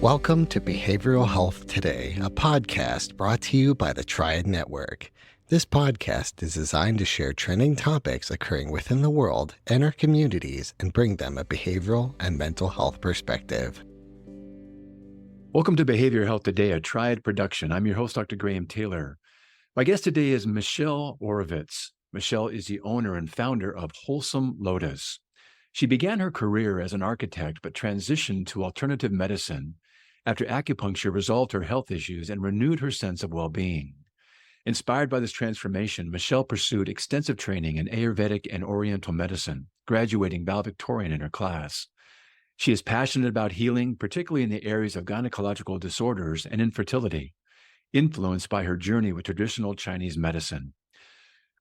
Welcome to Behavioral Health Today, a podcast brought to you by the Triad Network. This podcast is designed to share trending topics occurring within the world and our communities and bring them a behavioral and mental health perspective. Welcome to Behavioral Health Today, a Triad production. I'm your host, Dr. Graham Taylor. My guest today is Michelle Oravitz. Michelle is the owner and founder of Wholesome Lotus. She began her career as an architect, but transitioned to alternative medicine after acupuncture resolved her health issues and renewed her sense of well-being. Inspired by this transformation, Michelle pursued extensive training in Ayurvedic and Oriental Medicine, graduating valedictorian in her class. She is passionate about healing, particularly in the areas of gynecological disorders and infertility, influenced by her journey with traditional Chinese medicine.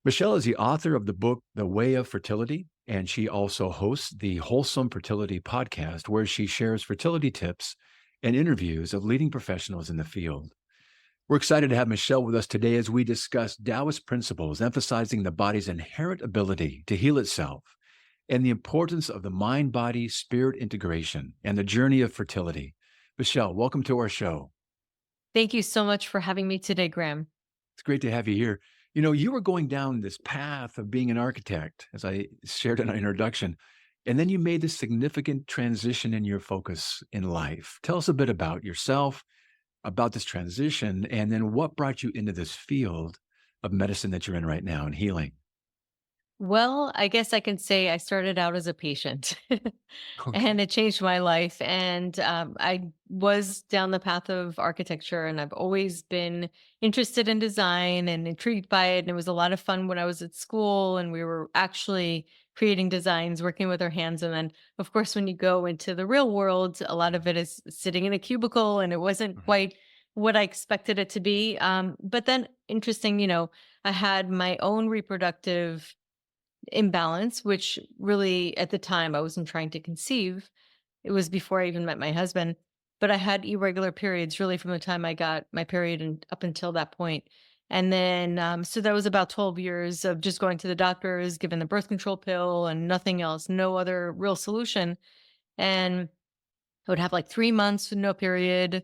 Michelle is the author of the book, The Way of Fertility, and she also hosts the Wholesome Fertility Podcast, where she shares fertility tips and interviews of leading professionals in the field. We're excited to have Michelle with us today as we discuss Taoist principles, emphasizing the body's inherent ability to heal itself and the importance of the mind-body-spirit integration and the journey of fertility. Michelle, welcome to our show. Thank you so much for having me today, Graham. It's great to have you here. You know, you were going down this path of being an architect, as I shared in our introduction, and then you made this significant transition in your focus in life. Tell us a bit about yourself, about this transition, and then what brought you into this field of medicine that you're in right now and healing. Well, I guess I can say I started out as a patient and it changed my life. And I was down the path of architecture, and I've always been interested in design and intrigued by it. And it was a lot of fun when I was at school and we were actually creating designs, working with our hands. And then, of course, when you go into the real world, a lot of it is sitting in a cubicle, and it wasn't quite what I expected it to be. But then, interesting, I had my own reproductive imbalance, which really at the time I wasn't trying to conceive. It was before I even met my husband, but I had irregular periods really from the time I got my period and up until that point. And then, so that was about 12 years of just going to the doctors, given the birth control pill and nothing else, no other real solution. And I would have like 3 months with no period,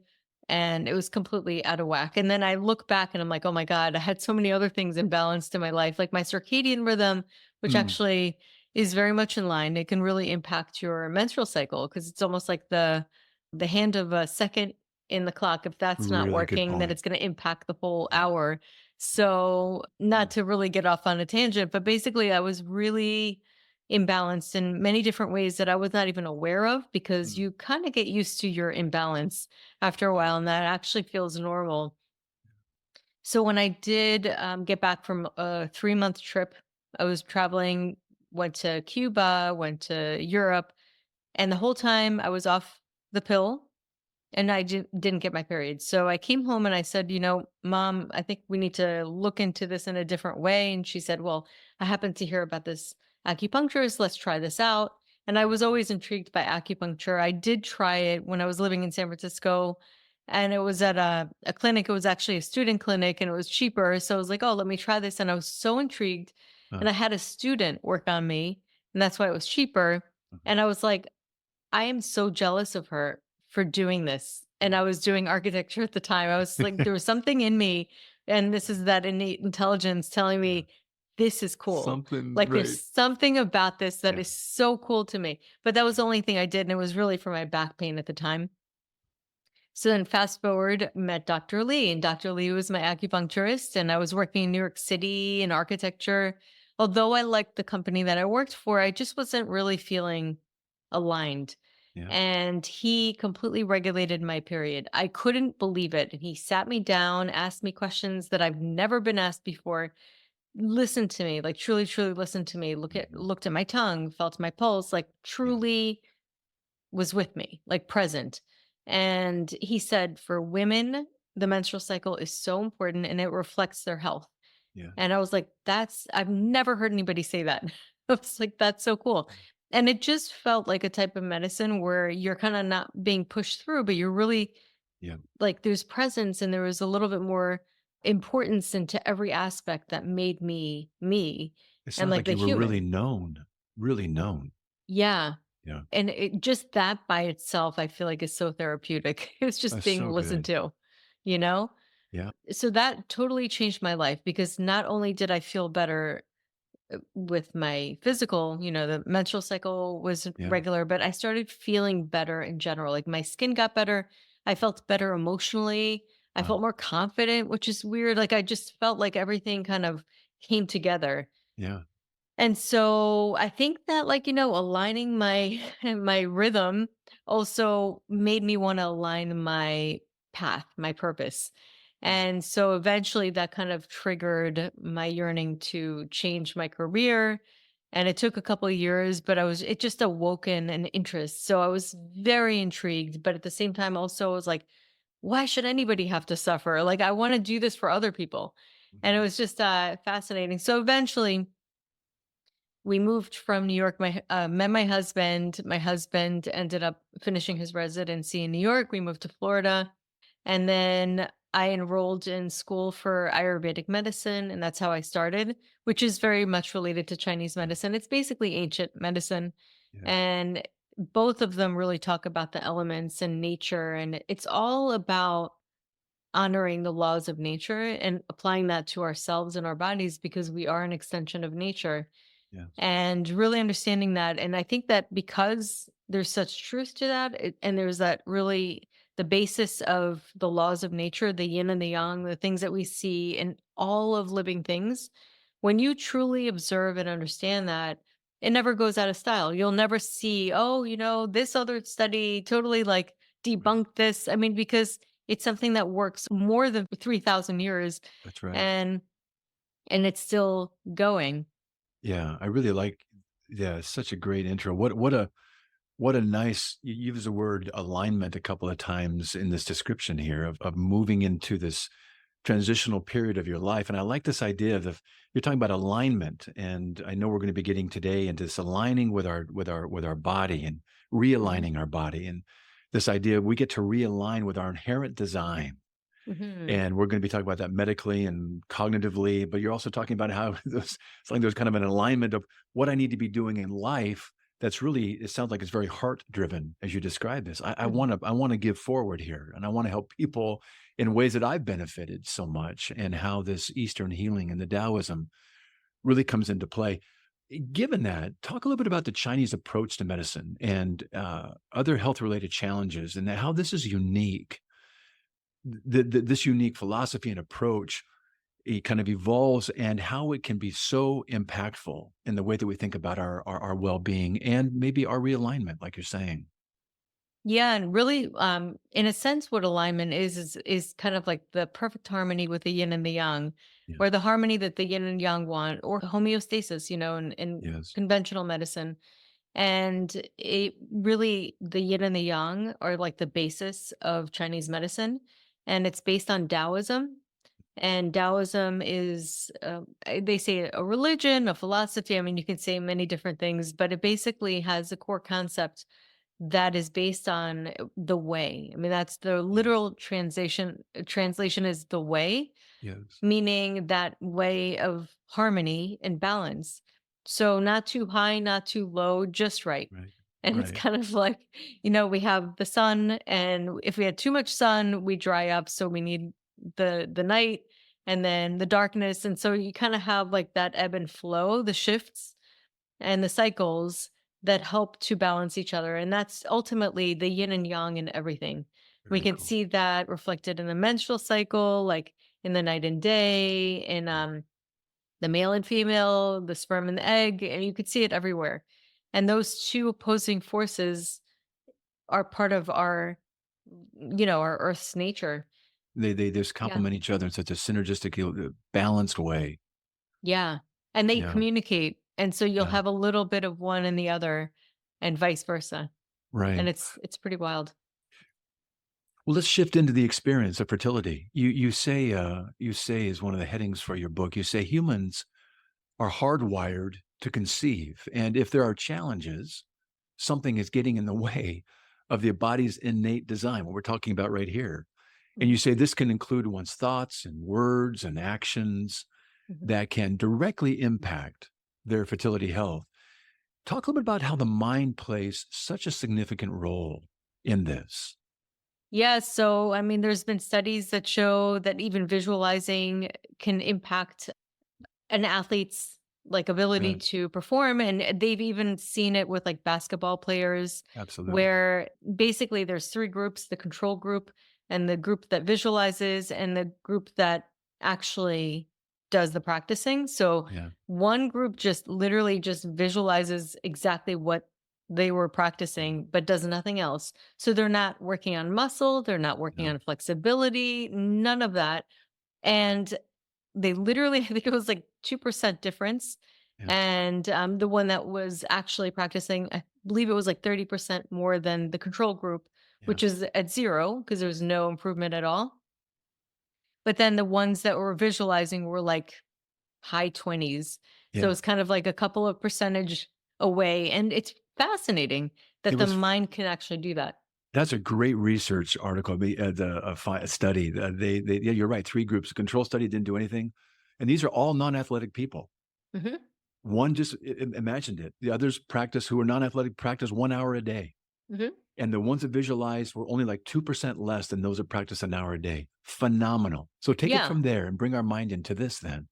and it was completely out of whack. And then I look back and I'm like, oh my God, I had so many other things imbalanced in my life, like my circadian rhythm, which Mm, actually is very much in line. It can really impact your menstrual cycle because it's almost like the hand of a second in the clock. If that's not really good working, then point. it's going to impact the whole hour. So, not to really get off on a tangent, but basically, I was really imbalanced in many different ways that I was not even aware of, because Mm, you kind of get used to your imbalance after a while, and that actually feels normal. So when I did get back from a 3 month trip, I was traveling, went to Cuba, went to Europe, and the whole time I was off the pill and I didn't get my period. So I came home and I said, Mom, I think we need to look into this in a different way. And she said, well, I happened to hear about this acupuncturist. Let's try this out. And I was always intrigued by acupuncture. I did try it when I was living in San Francisco, and it was at a clinic. It was actually a student clinic and it was cheaper. So I was like, oh, let me try this. And I was so intrigued. uh, And I had a student work on me, and that's why it was cheaper. mhm. And I was like, I am so jealous of her for doing this. And I was doing architecture at the time. I was like, there was something in me, and this is that innate intelligence telling Yeah. me this is cool. Something Like right. there's something about this that Yeah. is so cool to me. But that was the only thing I did. And it was really for my back pain at the time. So then fast forward, met Dr. Lee, and Dr. Lee was my acupuncturist, and I was working in New York City in architecture. Although I liked the company that I worked for, I just wasn't really feeling aligned. Yeah. And he completely regulated my period. I couldn't believe it. And he sat me down, asked me questions that I've never been asked before, listened to me, like truly, truly listened to me, Mhm. looked at my tongue, felt my pulse, like Yeah. truly was with me, like present. And he said, for women, the menstrual cycle is so important and it reflects their health. Yeah. And I was like, I've never heard anybody say that. I was like, that's so cool. And it just felt like a type of medicine where you're kind of not being pushed through, but you're really Yeah. like there's presence, and there was a little bit more importance into every aspect that made me me It and sounds like like the you were really human. known, really known. Yeah. Yeah. And just that by itself, I feel like is so therapeutic. It's just That's being so listened good. to, you know? Yeah. So that totally changed my life because not only did I feel better with my physical, the menstrual cycle was Yeah. regular, but I started feeling better in general. Like my skin got better. I felt better emotionally. I felt Wow. more confident, which is weird. Like I just felt like everything kind of came together. Yeah. And so I think that aligning my my rhythm also made me want to align my path, my purpose. And so eventually that kind of triggered my yearning to change my career. And it took a couple of years, but it just awoken an interest. So I was very intrigued, but at the same time also I was like, why should anybody have to suffer? Like I want to do this for other people. And it Mhm. was just fascinating. So eventually we moved from New York. Met my husband. My husband ended up finishing his residency in New York. We moved to Florida, and then I enrolled in school for Ayurvedic medicine, and that's how I started, which is very much related to Chinese Yeah. medicine. It's basically ancient medicine, Yeah. and both of them really talk about the elements and nature, and it's all about honoring the laws of nature and applying that to ourselves and our bodies because we are an extension of nature Yes. and really understanding that. And I think that because there's such truth to that, and there's that really the basis of the laws of nature, the yin and the yang, the things that we see in all of living things, when you truly observe and understand that, it never goes out of style. You'll never see, oh, this other study totally like Right. debunked this. I mean, because it's something that works more than 3,000 years That's right. and it's still going. Yeah. I really like, yeah, such a great intro. What a nice, you use the word alignment a couple of times in this description here of moving into this transitional period of your life. And I like this idea of you're talking about alignment. And I know we're going to be getting today into this aligning with our body and Mhm. realigning our body. And this idea we get to realign with our inherent design. Mhm. And we're going to be talking about that medically and cognitively, but you're also talking about how it's like there's kind of an alignment of what I need to be doing in life. That's really, it sounds like it's very heart driven as you describe this. I Mhm. want to, I want to give forward here and I want to help people in ways that I've benefited so much and how this Eastern healing and the Taoism really comes into play. Given that, talk a little bit about the Chinese approach to medicine and other health related challenges and how this is unique this unique philosophy and approach it kind of evolves and how it can be so impactful in the way that we think about our well-being and maybe our realignment like you're saying. Yeah, and really, in a sense, what alignment is kind of like the perfect harmony with the yin and the yang, Yes. or the harmony that the yin and yang want, or homeostasis, in Yes. conventional medicine. And it really, the yin and the yang are like the basis of Chinese medicine, and it's based on Taoism. And Taoism is, they say a religion, a philosophy. I mean, you can say many different things, but it basically has a core concept that is based on the way. I mean, that's the Yes. literal translation is the way, Yes. meaning that way of harmony and balance. So not too high, not too low, just right. Right. And it's Right. kind of like, we have the sun, and if we had too much sun, we dry up. So we need the night and then the darkness. And so you kind of have like that ebb and flow, the shifts and the cycles that help to balance each other. And that's ultimately the yin and yang in everything. We Very can cool. see that reflected in the menstrual cycle, like in the night and day, in Yeah. the male and female, the sperm and the egg, and you could see it everywhere. And those two opposing forces are part of our Earth's nature. They just Yeah. complement each other in such a synergistic balanced way. Yeah. And they Yeah. communicate. And so you'll Yeah. have a little bit of one and the other and vice versa. And Right. it's pretty wild. Well, let's shift into the experience of fertility. You say is one of the headings for your book. You say humans are hardwired to conceive, and if there are challenges, something is getting in the way of the body's innate design. What we're talking about right here, and you Mhm. say this can include one's thoughts and words and actions Mhm. that can directly impact their fertility health. Talk a little bit about how the mind plays such a significant role in this. Yeah, so I mean, there's been studies that show that even visualizing can impact an athlete's like ability Yeah, to perform, and they've even seen it with like basketball players, absolutely. where basically there's three groups: the control group, and the group that visualizes, and the group that actually does the practicing. So Yeah, one group just literally just visualizes exactly what they were practicing but does nothing else. So they're not working on muscle, they're not working no, on flexibility, none of that. And they literally, I think it was like 2% difference. yeah, And the one that was actually practicing, I believe it was like 30% more than the control group, yeah, which is at zero because there was no improvement at all. But then the ones that were visualizing were like high 20s. So yeah. it's kind of like a couple of percentage away. And it's fascinating It that the was mind can actually do that. That's a great research article, a study. Yeah, you're right. Three groups. The control study didn't do anything, and these are all non-athletic people. Hmm. One just imagined it. The others practice who are non-athletic practice 1 hour a day, Hmm. and the ones that visualized were only like 2% less than those that practice an hour a day. Phenomenal. So take it Yeah. from there and bring our mind into this. Then,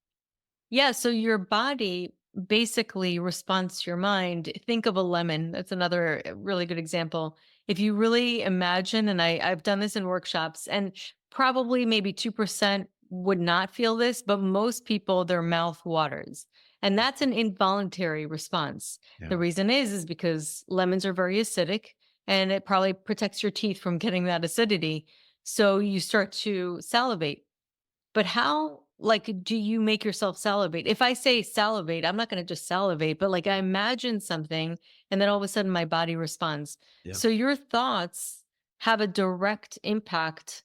Yeah, so your body basically responds to your mind. Think of a lemon. That's another really good example. If you really imagine, and I've done this in workshops, and probably maybe 2% would not feel this, but most people, their mouth waters. And that's an involuntary response. yeah, The reason is because lemons are very acidic and it probably protects your teeth from getting that acidity. So you start to salivate. But how, like, do you make yourself salivate? If I say salivate, I'm not going to just salivate, but like I imagine something and then all of a sudden my body responds. yeah, So your thoughts have a direct impact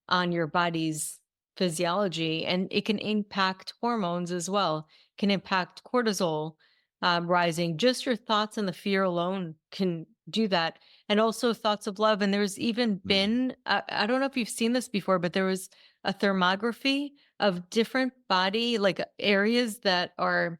on your body's physiology, and it can impact hormones as well, can impact cortisol rising. Just your thoughts and the fear alone can do that. And also thoughts of love. And there's even mm, been, I don't know if you've seen this before, but there was a thermography of different body like areas that are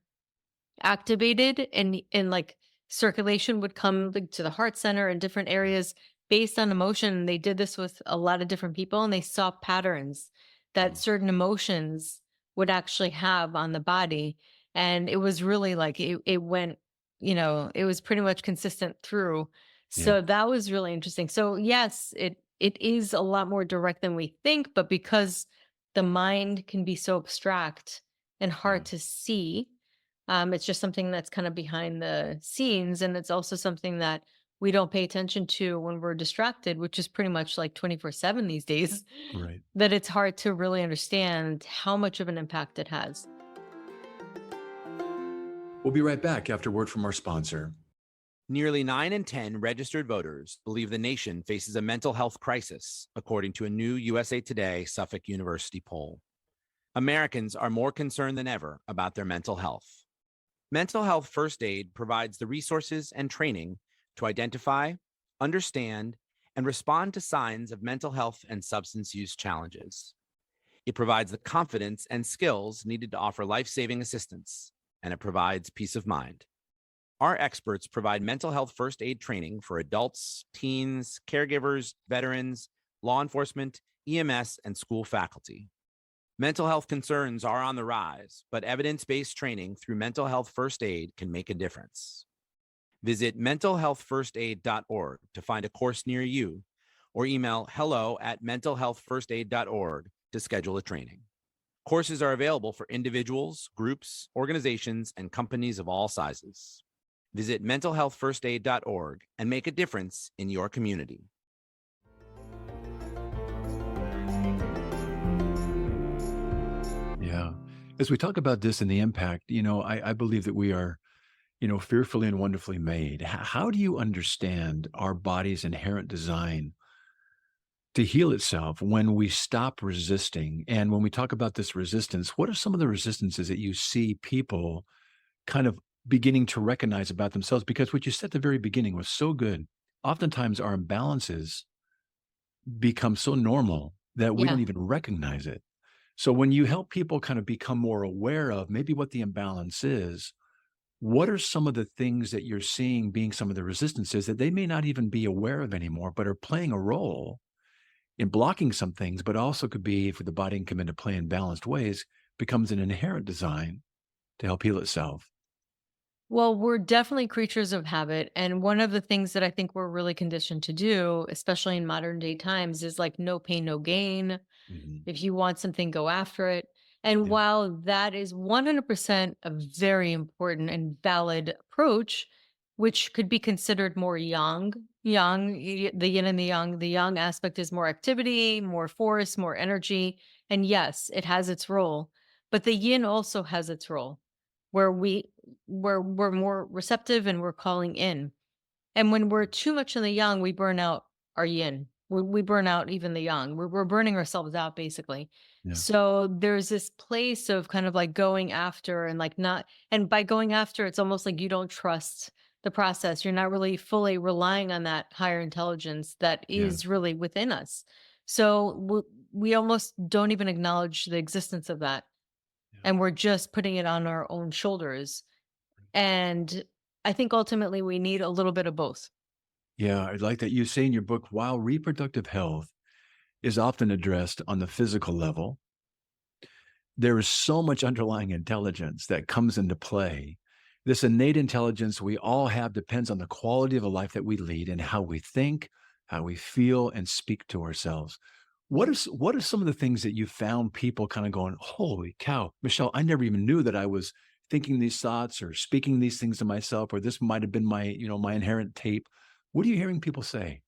activated, and like circulation would come like, to the heart center and different yeah, areas based on emotion. And they did this with a lot of different people, and they saw patterns that mm, certain emotions would actually have on the body. And it was really like it went, it was pretty much consistent through. yeah, So that was really interesting. So yes, it is a lot more direct than we think, but because the mind can be so abstract and yeah. hard to see, it's just something that's kind of behind the scenes. And it's also something that we don't pay attention to when we're distracted, which is pretty much like 24/7 these days, Right. that it's hard to really understand how much of an impact it has. We'll be right back after word from our sponsor. Nearly 9 in 10 registered voters believe the nation faces a mental health crisis, according to a new USA Today Suffolk University poll. Americans are more concerned than ever about their mental health. Mental health first aid provides the resources and training to identify, understand, and respond to signs of mental health and substance use challenges. It provides the confidence and skills needed to offer life-saving assistance, and it provides peace of mind. Our experts provide mental health first aid training for adults, teens, caregivers, veterans, law enforcement, EMS, and school faculty. Mental health concerns are on the rise, but evidence-based training through mental health first aid can make a difference. Visit mentalhealthfirstaid.org to find a course near you, or email hello@mentalhealthfirstaid.org to schedule a training. Courses are available for individuals, groups, organizations, and companies of all sizes. Visit mentalhealthfirstaid.org and make a difference in your community. Yeah. As we talk about this and the impact, I believe that we are, fearfully and wonderfully made. How do you understand our body's inherent design to heal itself when we stop resisting? And when we talk about this resistance, what are some of the resistances that you see people kind of beginning to recognize about themselves? Because what you said at the very beginning was so good. Oftentimes our imbalances become so normal that we Yeah. don't even recognize it. So when you help people kind of become more aware of maybe what the imbalance is, What are some of the things that you're seeing being some of the resistances that they may not even be aware of anymore, but are playing a role in blocking some things, but also could be, if the body can come into play in balanced ways, becomes an inherent design to help heal itself? Well, we're definitely creatures of habit. And one of the things that I think we're really conditioned to do, especially in modern day times, is like no pain, no gain. Mhm. If you want something, go after it. And Yeah. while that is 100% a very important and valid approach, which could be considered more the yin and the yang aspect is more activity, more force, more energy. And yes, it has its role, but the yin also has its role where we're more receptive and we're calling in. And when we're too much in the yang, we burn out our yin. We burn out even the yang. We're burning ourselves out basically. Yeah. So there's this place of kind of like going after and like not, and by going after, it's almost like you don't trust the process. You're not really fully relying on that higher intelligence that Yeah. is really within us. So we almost don't even acknowledge the existence of that. Yeah. And we're just putting it on our own shoulders. And I think ultimately we need a little bit of both. Yeah. I like that you say in your book, while reproductive health is often addressed on the physical level, there is so much underlying intelligence that comes into play. This innate intelligence we all have depends on the quality of a life that we lead and how we think, how we feel, and speak to ourselves. What are some of the things that you found people kind of going, holy cow, Michelle, I never even knew that I was thinking these thoughts or speaking these things to myself, or this might have been my inherent tape. What are you hearing people say?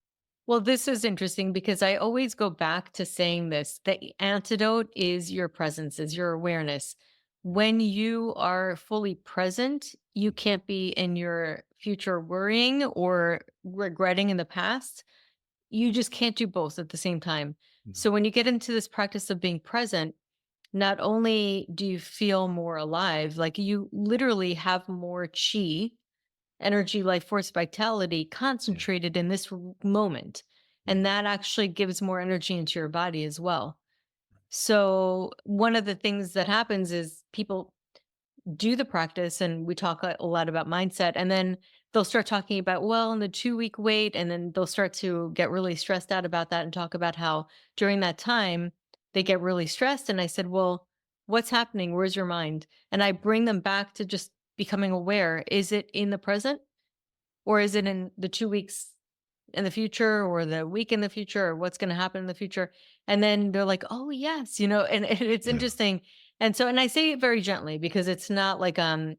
Well, this is interesting because I always go back to saying this. The antidote is your presence, is your awareness. When you are fully present, you can't be in your future worrying or regretting in the past. You just can't do both at the same time. No. So when you get into this practice of being present, not only do you feel more alive, like you literally have more chi, energy, life force, vitality Yeah. concentrated in this moment. Yeah. And that actually gives more energy into your body as well. So, one of the things that happens is people do the practice, and we talk a lot about mindset, and then they'll start talking about, well, in the 2 week wait, and then they'll start to get really stressed out about that and talk about how during that time they get really stressed. And I said, well, what's happening? Where's your mind? And I bring them back to just becoming aware. Is it in the present? Or is it in the 2 weeks in the future or the week in the future or what's gonna happen in the future? And then they're like, "Oh, yes," and it's Yeah. interesting. And I say it very gently because it's not like, No.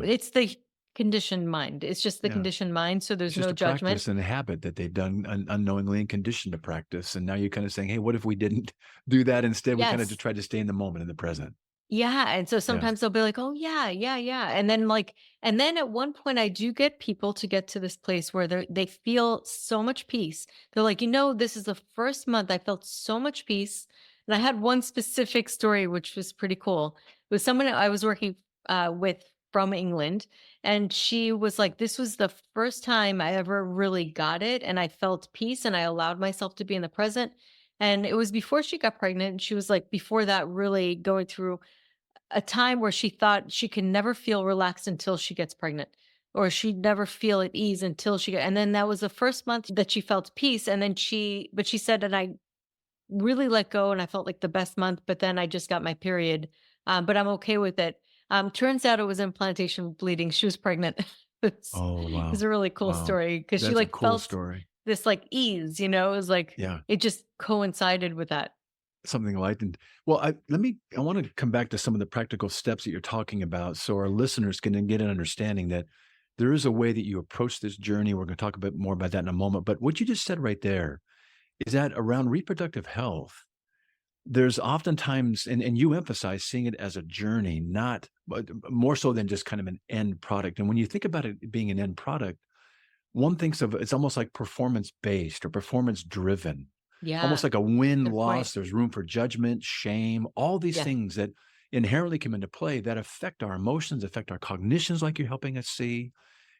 it's the conditioned mind. It's just the Yeah. conditioned mind, so It's there's just no a judgment. practice and a habit that they've done unknowingly and conditioned to practice. And now you're kind of saying, hey, what if we didn't do that instead? We kind of just Yes. tried to stay in the moment, in the present. Yeah, and so Yeah. sometimes they'll be like, "Oh, yeah, yeah, yeah," and then at one point, I do get people to get to this place where they feel so much peace. They're like, this is the first month I felt so much peace." And I had one specific story, which was pretty cool. It was someone I was working with from England, and she was like, "This was the first time I ever really got it, and I felt peace, and I allowed myself to be in the present." And it was before she got pregnant. And she was like, before that, really going through a time where she thought she can never feel relaxed until she gets pregnant, or she'd never feel at ease until and then that was the first month that she felt peace. And then but she said, and I really let go and I felt like the best month, but then I just got my period. But I'm okay with it. Turns out it was implantation bleeding. She was pregnant. Oh, It's wow. a really cool Wow. story because she That's a like cool felt story. this like ease, it was like, Yeah. it just coincided with that. Something like, and well, I want to come back to some of the practical steps that you're talking about so our listeners can then get an understanding that there is a way that you approach this journey. We're going to talk a bit more about that in a moment. But what you just said right there is that around reproductive health, there's oftentimes, and you emphasize seeing it as a journey, not but more so than just kind of an end product. And when you think about it being an end product, one thinks of it's almost like performance based or performance driven, almost Yeah, like a win good point. loss. There's room for judgment, shame, all these Yeah. things that inherently come into play that affect our emotions, affect our cognitions, like you're helping us see.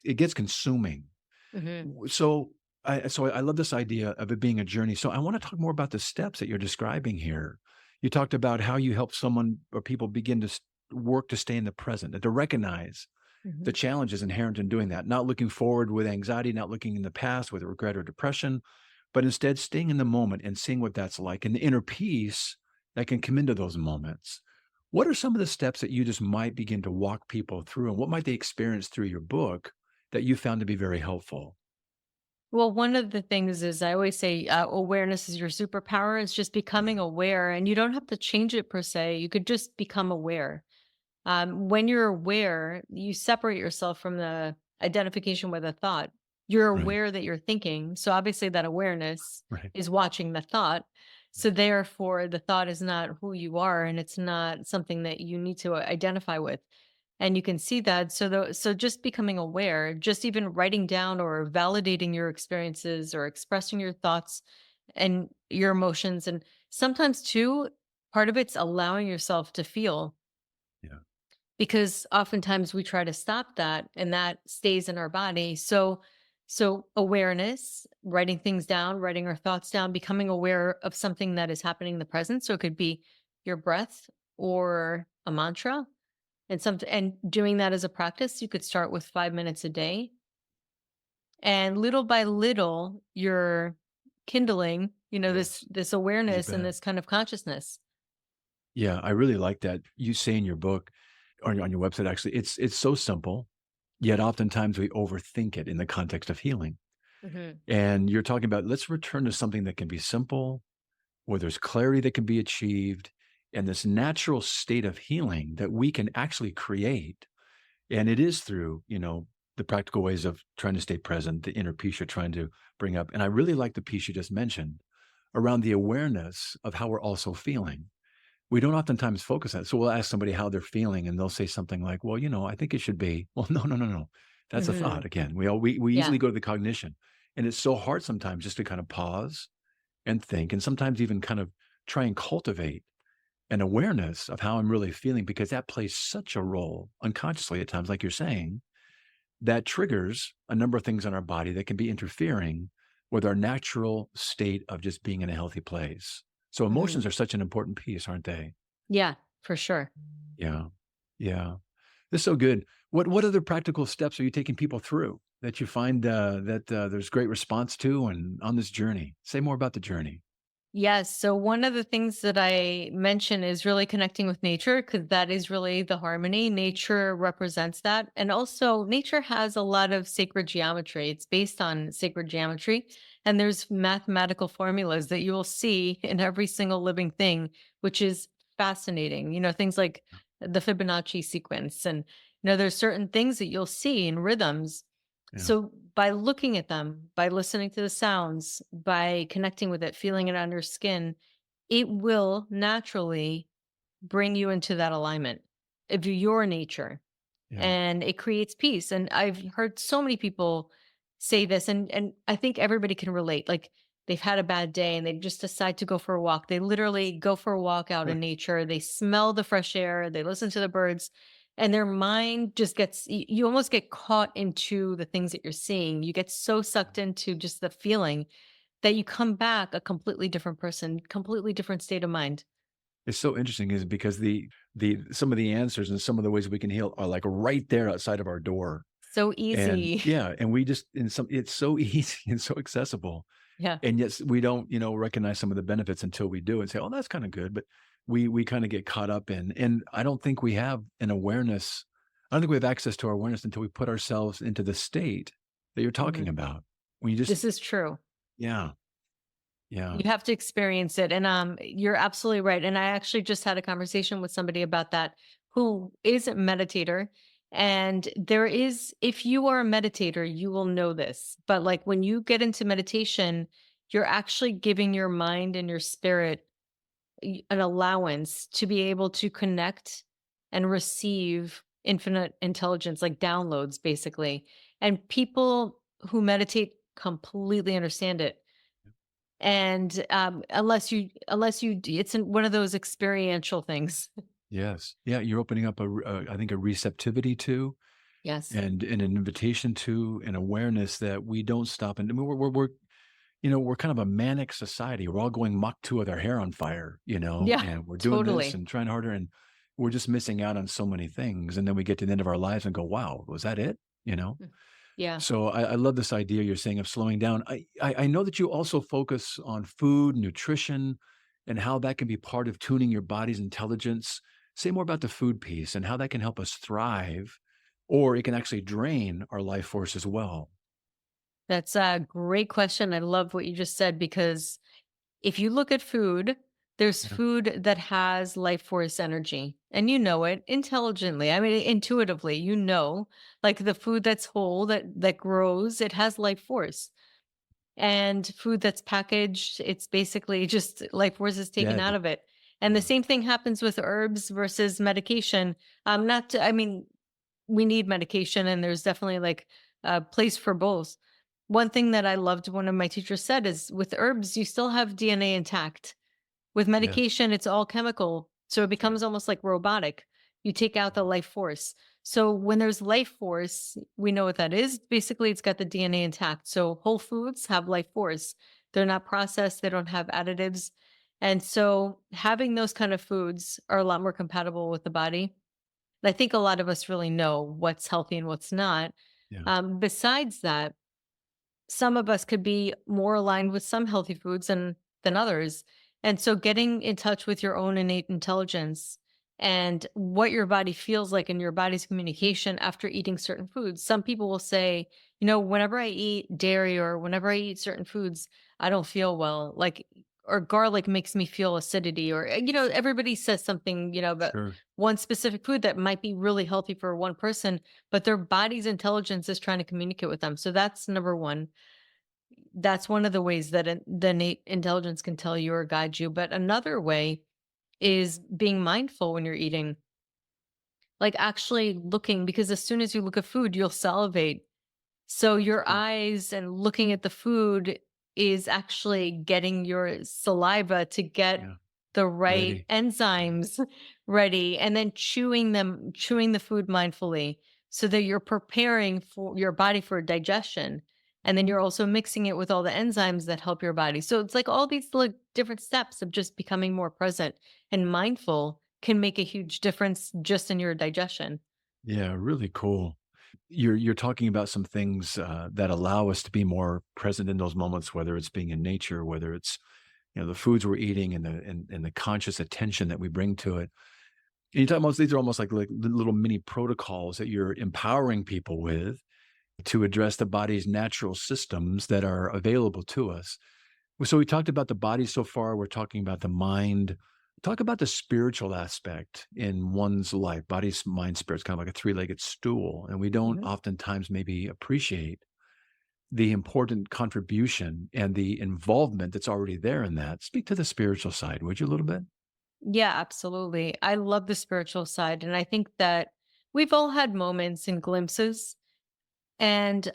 It gets consuming. Hmm. So I love this idea of it being a journey. So I want to talk more about the steps that you're describing here. You talked about how you help someone or people begin to work to stay in the present and to recognize The challenge is inherent in doing that, not looking forward with anxiety, not looking in the past with regret or depression, but instead staying in the moment and seeing what that's like and the inner peace that can come into those moments. What are some of the steps that you just might begin to walk people through, and what might they experience through your book that you found to be very helpful? Well, one of the things is I always say awareness is your superpower. It's just becoming aware, and you don't have to change it per se. You could just become aware. When you're aware, you separate yourself from the identification with a thought. You're Right, aware that you're thinking. So obviously, that awareness right. is watching the thought. So therefore, the thought is not who you are, and it's not something that you need to identify with. And you can see that. So just becoming aware, just even writing down or validating your experiences or expressing your thoughts and your emotions. And sometimes too, part of it's allowing yourself to feel, Yeah. because oftentimes we try to stop that and that stays in our body. So awareness, writing things down, writing our thoughts down, becoming aware of something that is happening in the present. So it could be your breath or a mantra, and doing that as a practice. You could start with 5 minutes a day, and little by little you're kindling, Yes, this you awareness and bet. this kind of consciousness. Yeah, I really like that. You say in your book or on your website, actually, it's so simple, yet oftentimes we overthink it in the context of healing. Hmm. And you're talking about let's return to something that can be simple, where there's clarity that can be achieved, and this natural state of healing that we can actually create. And it is through, the practical ways of trying to stay present, the inner peace you're trying to bring up. And I really like the piece you just mentioned around the awareness of how we're also feeling. We don't oftentimes focus on it. So we'll ask somebody how they're feeling, and they'll say something like, well, I think it should be, well, no, no, no, no. That's a Hmm. thought again. We Yeah. easily go to the cognition. And it's so hard sometimes just to kind of pause and think, and sometimes even kind of try and cultivate an awareness of how I'm really feeling, because that plays such a role unconsciously at times, like you're saying, that triggers a number of things in our body that can be interfering with our natural state of just being in a healthy place. So Hmm. emotions are such an important piece, aren't they? Yeah, for sure. Yeah. Yeah. This is so good. What other practical steps are you taking people through that you find that there's great response to and on this journey? Say more about the journey. Yes. So one of the things that I mention is really connecting with nature, because that is really the harmony. Nature represents that. And also, nature has a lot of sacred geometry. It's based on sacred geometry. And there's mathematical formulas that you will see in every single living thing, which is fascinating. Things like the Fibonacci sequence. And, there's certain things that you'll see in rhythms. Yeah. So by looking at them, by listening to the sounds, by connecting with it, feeling it on your skin, it will naturally bring you into that alignment of your nature, Yeah. and it creates peace. And I've heard so many people say this, and I think everybody can relate. Like, they've had a bad day and they just decide to go for a walk. They literally go for a walk out in Right. nature. They smell the fresh air, they listen to the birds, and their mind just gets, you almost get caught into the things that you're seeing. You get so sucked into just the feeling that you come back a completely different person, completely different state of mind. It's so interesting is because the some of the answers and some of the ways we can heal are like right there outside of our door. So And easy. yeah, and we just it's so easy and so accessible. Yeah. And yet we don't, recognize some of the benefits until we do and say, "Oh, that's kind of good." But we kind of get caught up in, and I don't think we have an awareness. I don't think we have access to our awareness until we put ourselves into the state that you're talking Mhm. about. When you just, This is true. yeah, yeah, You have to experience it. And you're absolutely right. And I actually just had a conversation with somebody about that, who is a meditator. And there is, if you are a meditator, you will know this. But like, when you get into meditation, you're actually giving your mind and your spirit an allowance to be able to connect and receive infinite intelligence, like downloads, basically. And people who meditate completely understand it. And it's one of those experiential things. yes, yeah. You're opening up I think a receptivity to, Yes. and an invitation to an awareness that we don't stop. And I mean, we're kind of a manic society. We're all going Mach 2 with our hair on fire, Yeah, and we're doing this totally. and trying harder. And we're just missing out on so many things. And then we get to the end of our lives and go, wow, was that it? Yeah. So I love this idea you're saying of slowing down. I know that you also focus on food, nutrition, and how that can be part of tuning your body's intelligence. Say more about the food piece and how that can help us thrive, or it can actually drain our life force as well. That's a great question. I love what you just said because if you look at food, there's Yeah. food that has life force energy and you know it intelligently. I mean, intuitively, like the food that's whole, that grows, it has life force. And food that's packaged, it's basically just life force is taken out Dead. of it. And the Yeah. same thing happens with herbs versus medication. I mean, we need medication and there's definitely like a place for both. One thing that I loved one of my teachers said is with herbs, you still have DNA intact. With Yes. medication, it's all chemical. So it becomes almost like robotic. You take out the life force. So when there's life force, we know what that is. Basically, it's got the DNA intact. So whole foods have life force. They're not processed, they don't have additives. And so having those kind of foods are a lot more compatible with the body. And I think a lot of us really know what's healthy and what's not. Yeah. Besides that, some of us could be more aligned with some healthy foods than others. And so getting in touch with your own innate intelligence and what your body feels like in your body's communication after eating certain foods. Some people will say, whenever I eat dairy or whenever I eat certain foods, I don't feel well. Like or garlic makes me feel acidity or everybody says something, about Sure. one specific food that might be really healthy for one person, but their body's intelligence is trying to communicate with them. So that's number one. That's one of the ways that the innate intelligence can tell you or guide you. But another way is being mindful when you're eating, like actually looking, because as soon as you look at food, you'll salivate. So your Sure. eyes and looking at the food is actually getting your saliva to get Yeah. the right Ready. enzymes ready and then chewing the food mindfully so that you're preparing for your body for digestion. And then you're also mixing it with all the enzymes that help your body. So it's like all these like different steps of just becoming more present and mindful can make a huge difference just in your digestion. Yeah, really cool. You're talking about some things that allow us to be more present in those moments, whether it's being in nature, whether it's the foods we're eating and the conscious attention that we bring to it. And you talk about these are almost like little mini protocols that you're empowering people with to address the body's natural systems that are available to us. So we talked about the body so far. We're talking about the mind. Talk about the spiritual aspect in one's life. Body, mind, spirit. It's kind of like a three-legged stool. And we don't oftentimes maybe appreciate the important contribution and the involvement that's already there in that. Speak to the spiritual side, would you, a little bit? Yeah, absolutely. I love the spiritual side. And I think that we've all had moments and glimpses. And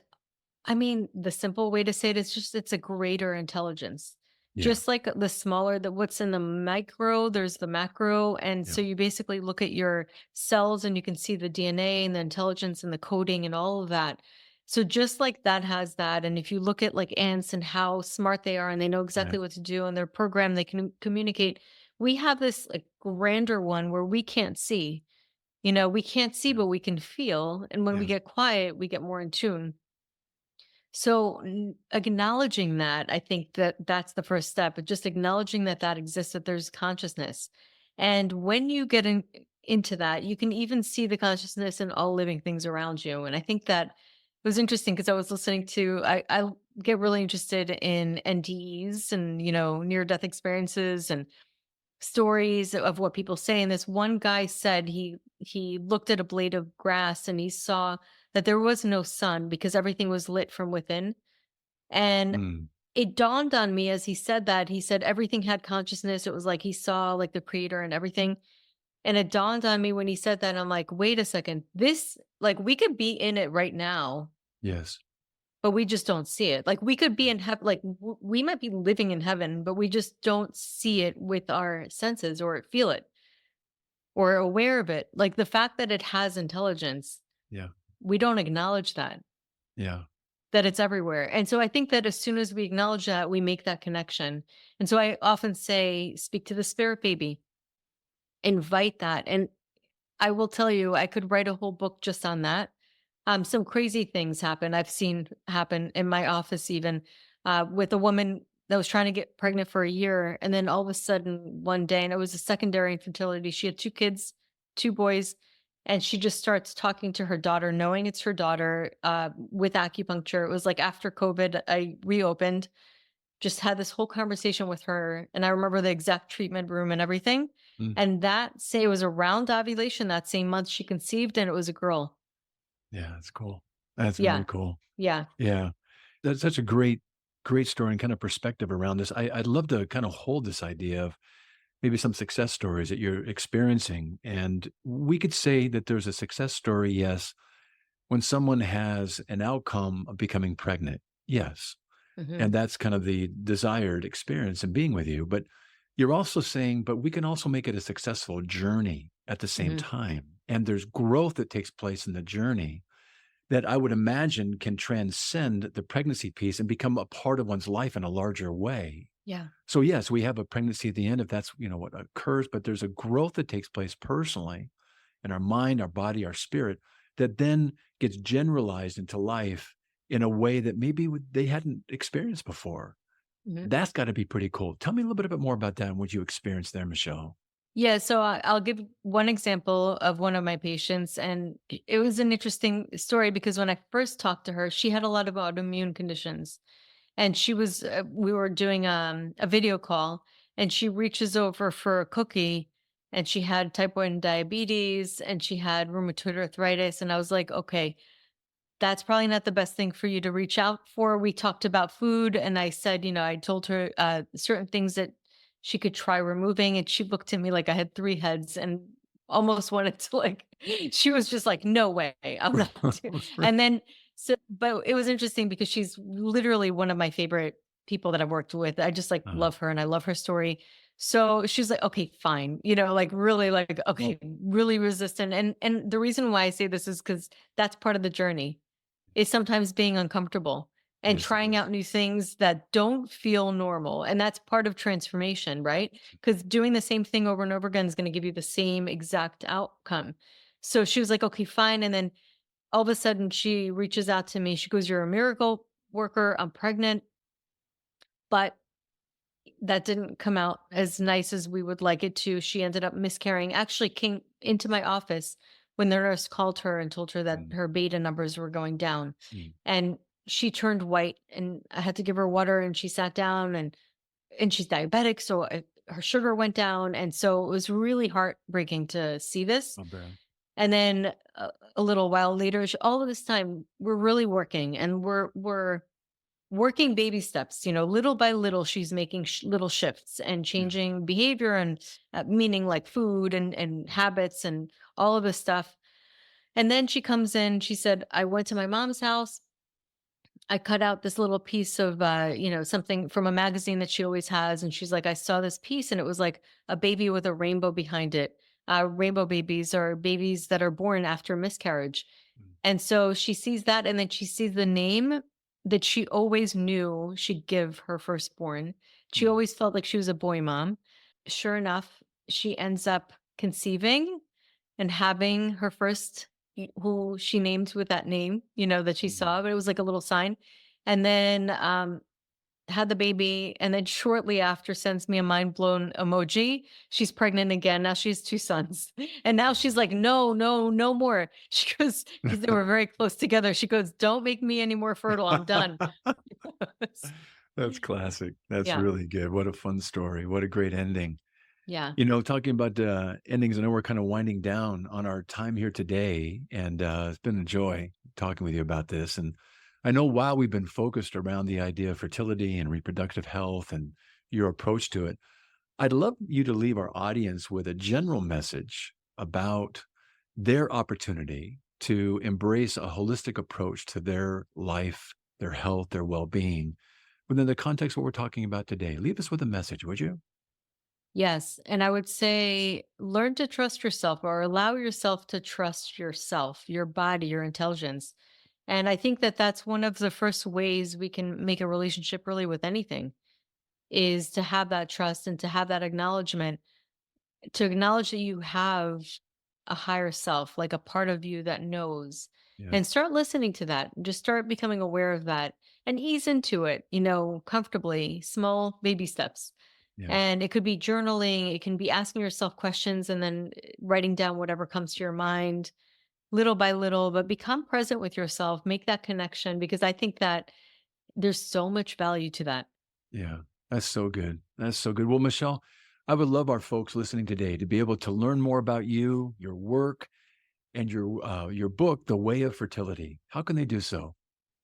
I mean, the simple way to say it is just it's a greater intelligence. Yeah. Just like the smaller the what's in the micro, there's the macro. And Yeah. so you basically look at your cells and you can see the DNA and the intelligence and the coding and all of that. So just like that has that. And if you look at like ants and how smart they are and they know Yeah. exactly what to do and they're programmed, they can communicate. We have this like grander one where we can't see. We can't see, Yeah. but we can feel. And when we Yeah. get quiet, we get more in tune. So acknowledging that, I think that that's the first step, but just acknowledging that that exists, that there's consciousness. And when you get into that, you can even see the consciousness in all living things around you. And I think that it was interesting because I was listening to, I get really interested in NDEs and, near death experiences and stories of what people say. And this one guy said he looked at a blade of grass and he saw that there was no sun because everything was lit from within. And Mm. it dawned on me as he said that, he said everything had consciousness. It was like he saw like the creator and everything. And it dawned on me when he said that, I'm like, wait a second, this, like we could be in it right now, Yes. but we just don't see it. Like we could be in heaven, like we might be living in heaven, but we just don't see it with our senses or feel it or aware of it. Like the fact that it has intelligence, Yeah. we don't acknowledge Yeah. that it's everywhere. And so I think that as soon as we acknowledge that, we make that connection. And so I often say, speak to the spirit baby, invite that. And I will tell you, I could write a whole book just on that. Some crazy things happen. I've seen happen in my office, even with a woman that was trying to get pregnant for a year. And then all of a sudden, one day, and it was a secondary infertility, she had two kids, two boys, and she just starts talking to her daughter, knowing it's her daughter with acupuncture. It was like after COVID, I reopened, just had this whole conversation with her. And I remember the exact treatment room and everything. Mm. And that say it was around ovulation that same month she conceived, and it was a girl. Yeah, that's cool. That's Yeah. very cool. Yeah. Yeah. That's such a great story and kind of perspective around this. I'd love to kind of hold this idea of maybe some success stories that you're experiencing. And we could say that there's a success story, yes, when someone has an outcome of becoming pregnant. Yes. Hmm. And that's kind of the desired experience in being with you. But you're also saying, but we can also make it a successful journey at the same Hmm. time. And there's growth that takes place in the journey that I would imagine can transcend the pregnancy piece and become a part of one's life in a larger way. Yeah. So yes, we have a pregnancy at the end if that's, what occurs, but there's a growth that takes place personally in our mind, our body, our spirit that then gets generalized into life in a way that maybe they hadn't experienced before. Hmm. That's got to be pretty cool. Tell me a little bit more about that and what you experienced there, Michelle. Yeah. So I'll give one example of one of my patients. And it was an interesting story because when I first talked to her, she had a lot of autoimmune conditions. And we were doing a video call, and she reaches over for a cookie, and she had type 1 diabetes, and she had rheumatoid arthritis. And I was like, okay, that's probably not the best thing for you to reach out for. We talked about food, and I said, I told her certain things that she could try removing, and she looked at me like I had three heads and almost wanted to like. She was just like, "No way, I'm not." And then, but it was interesting because she's literally one of my favorite people that I've worked with. I just like Uh, love her, and I love her story. So she's like, okay, fine, like really, like okay, really resistant. And the reason why I say this is because that's part of the journey is sometimes being uncomfortable and yes, it trying is. out new things that don't feel normal. And that's part of transformation, right? Because doing the same thing over and over again is going to give you the same exact outcome. So she was like, okay, fine. And then all of a sudden she reaches out to me. She goes, "You're a miracle worker. I'm pregnant." But that didn't come out as nice as we would like it to. She ended up miscarrying, actually came into my office when the nurse called her and told her that Mm, her beta numbers were going down. mm, And she turned white, and I had to give her water, and she sat down, and she's diabetic. So her sugar went down. And so it was really heartbreaking to see this. not bad. And then a little while later, all of this time, we're really working, and we're working baby steps, little by little. She's making little shifts and Yeah. changing behavior, and meaning like food and habits and all of this stuff. And then she comes in, she said, "I went to my mom's house. I cut out this little piece of something from a magazine that she always has." And she's like, "I saw this piece, and it was like a baby with a rainbow behind it." Rainbow babies are babies that are born after miscarriage. Mm, And so she sees that, and then she sees the name that she always knew she'd give her firstborn. She mm, always felt like she was a boy mom. Sure enough, she ends up conceiving and having her first, who she named with that name, that she mm. saw, but it was like a little sign. And then had the baby, and then shortly after sends me a mind blown emoji. She's pregnant again. Now she has two sons. And now she's like, "No, no, no more." She goes, because they were very close together. She goes, "Don't make me any more fertile. I'm done." That's classic. That's Yeah. really good. What a fun story. What a great ending. Yeah. Talking about endings, I know we're kind of winding down on our time here today, and it's been a joy talking with you about this. And I know while we've been focused around the idea of fertility and reproductive health and your approach to it, I'd love you to leave our audience with a general message about their opportunity to embrace a holistic approach to their life, their health, their well-being within the context of what we're talking about today. Leave us with a message, would you? Yes. And I would say learn to trust yourself, or allow yourself to trust yourself, your body, your intelligence. And I think that that's one of the first ways we can make a relationship really with anything, is to have that trust and to have that acknowledgement, to acknowledge that you have a higher self, like a part of you that knows, Yeah. and start listening to that. Just start becoming aware of that and ease into it, comfortably, small baby steps. Yeah. And it could be journaling, it can be asking yourself questions and then writing down whatever comes to your mind little by little, but become present with yourself, make that connection, because I think that there's so much value to that. Yeah. That's so good. That's so good. Well, Michelle, I would love our folks listening today to be able to learn more about you, your work, and your book, The Way of Fertility. How can they do so?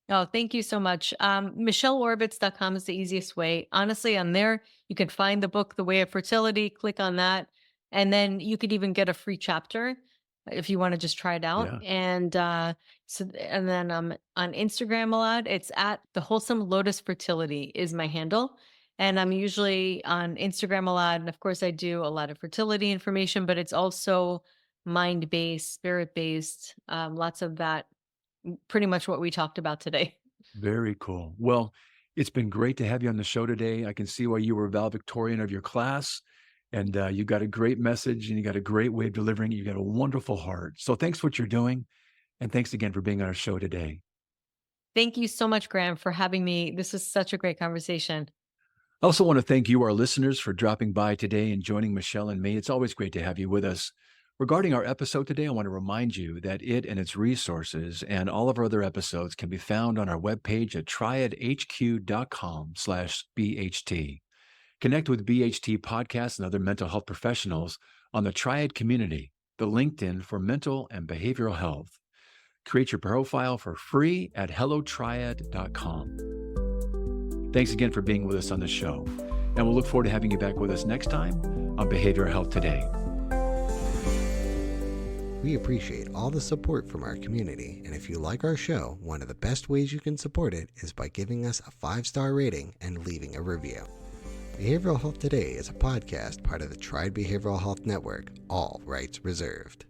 Oh, thank you so much. MichelleOravitz.com is the easiest way. Honestly, on there, you can find the book, The Way of Fertility, click on that. And then you could even get a free chapter if you want to just try it out. Yeah. And then on Instagram a lot, it's at the Wholesome Lotus Fertility is my handle. And I'm usually on Instagram a lot. And of course, I do a lot of fertility information, but it's also mind-based, spirit-based, lots of that, pretty much what we talked about today. Very cool. Well, it's been great to have you on the show today. I can see why you were valedictorian of your class, and you got a great message and you got a great way of delivering it. You got a wonderful heart. So thanks for what you're doing. And thanks again for being on our show today. Thank you so much, Graham, for having me. This was such a great conversation. I also want to thank you, our listeners, for dropping by today and joining Michelle and me. It's always great to have you with us. Regarding our episode today, I want to remind you that it and its resources and all of our other episodes can be found on our webpage at triadhq.com/BHT. Connect with BHT podcasts and other mental health professionals on the Triad community, the LinkedIn for mental and behavioral health. Create your profile for free at hellotriad.com. Thanks again for being with us on the show, and we'll look forward to having you back with us next time on Behavioral Health Today. We appreciate all the support from our community, and if you like our show, one of the best ways you can support it is by giving us a 5-star rating and leaving a review. Behavioral Health Today is a podcast part of the Triad Behavioral Health Network, all rights reserved.